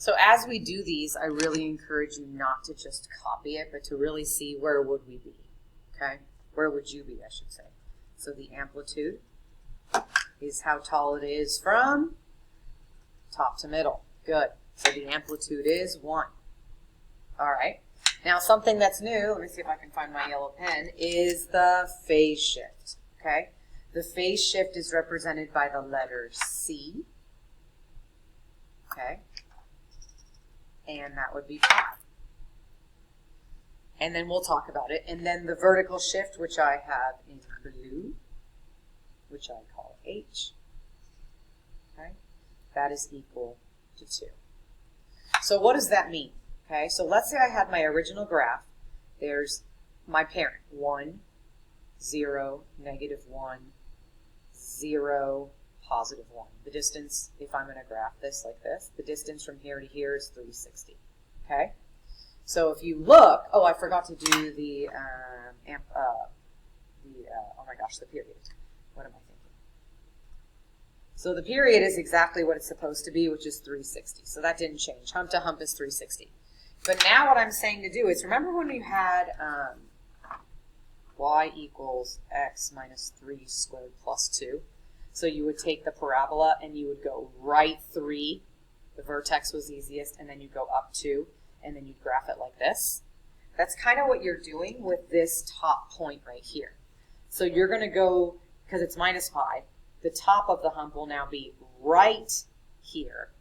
So as we do these, I really encourage you not to just copy it, but to really see where would we be, okay? Where would you be, I should say. So the amplitude is how tall it is from top to middle. Good. So the amplitude is 1. All right. Now something that's new, let me see if I can find my yellow pen, is the phase shift, okay? The phase shift is represented by the letter C, okay? And that would be pi. And then we'll talk about it. And then the vertical shift, which I have in blue, which I call H, okay? That is equal to 2. So what does that mean? Okay, so let's say I had my original graph. There's my parent, 1, 0, -1, 0, +1. The distance, if I'm going to graph this like this, the distance from here to here is 360. Okay, so if you look, oh, I forgot to do the, oh my gosh, the period. What am I thinking? So the period is exactly what it's supposed to be, which is 360. So that didn't change. Hump to hump is 360. But now what I'm saying to do is, remember when we had y equals x minus 3 squared plus 2? So you would take the parabola and you would go right 3. The vertex was easiest, and then you'd go up 2, and then you'd graph it like this. That's kind of what you're doing with this top point right here. So you're going to go, because it's minus pi, the top of the hump will now be right here,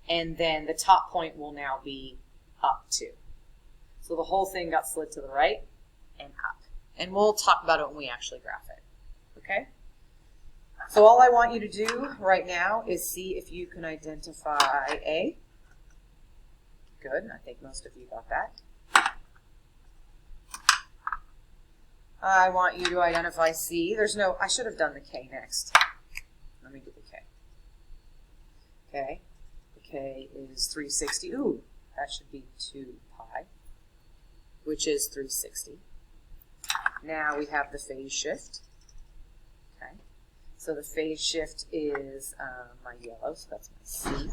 and then the top point will now be up 2. So the whole thing got slid to the right and up. And we'll talk about it when we actually graph it. Okay? So all I want you to do right now is see if you can identify A. Good. I think most of you got that. I want you to identify C. There's no, I should have done the K next. Let me do the K. Okay. The K is 360. Ooh, that should be 2 pi, which is 360. Now we have the phase shift. Okay. So the phase shift is my yellow, so that's my C.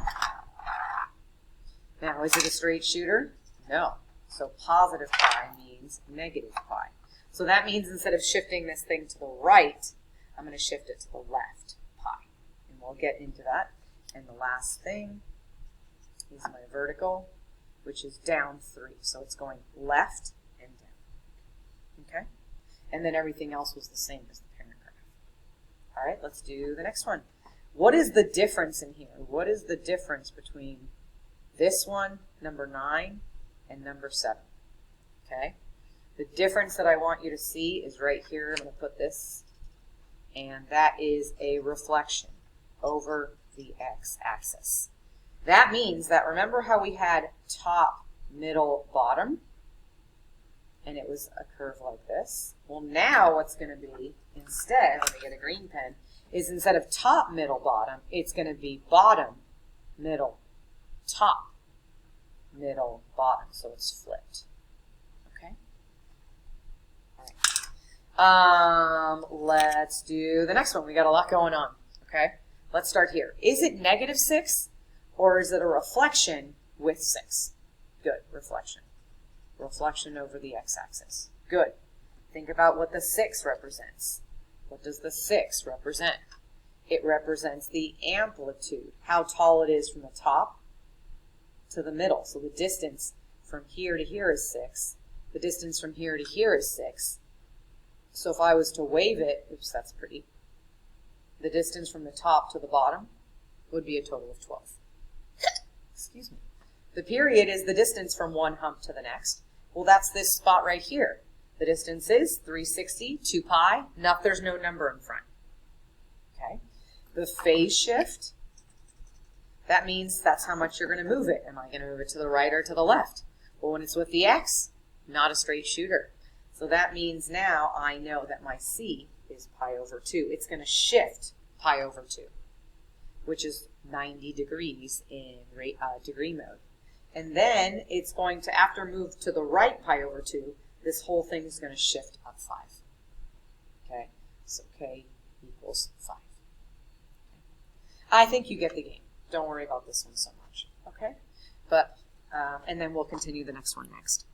Now, is it a straight shooter? No. So positive pi means negative pi. So that means instead of shifting this thing to the right, I'm going to shift it to the left, pi. And we'll get into that. And the last thing is my vertical, which is down 3. So it's going left and down. Okay? And then everything else was the same as the parent graph. All right, let's do the next one. What is the difference in here? What is the difference between this one, number 9, and number 7? Okay? The difference that I want you to see is right here. I'm going to put this, and that is a reflection over the x-axis. That means that, remember how we had top, middle, bottom, and it was a curve like this? Well, now what's going to be, instead, let me get a green pen, is instead of top, middle, bottom, it's going to be bottom, middle, top, middle, bottom. So it's flipped. Okay? All right. Let's do the next one. We got a lot going on. Okay? Let's start here. Is it -6, or is it a reflection with 6? Good. Reflection. Reflection over the x-axis. Good. Think about what the 6 represents. What does the 6 represent? It represents the amplitude, how tall it is from the top to the middle. So the distance from here to here is 6. The distance from here to here is 6. So if I was to wave it, oops, that's pretty, the distance from the top to the bottom would be a total of 12. Excuse me. The period is the distance from one hump to the next. Well, that's this spot right here. The distance is 360, 2 pi. There's no number in front. Okay. The phase shift, that means that's how much you're going to move it. Am I going to move it to the right or to the left? Well, when it's with the x, not a straight shooter. So that means now I know that my C is pi over 2. It's going to shift pi over 2, which is 90 degrees in degree mode. And then it's going to, after move to the right pi over 2, this whole thing is going to shift up 5. Okay, so K equals 5. Okay. I think you get the game. Don't worry about this one so much. Okay, and then we'll continue the next one next.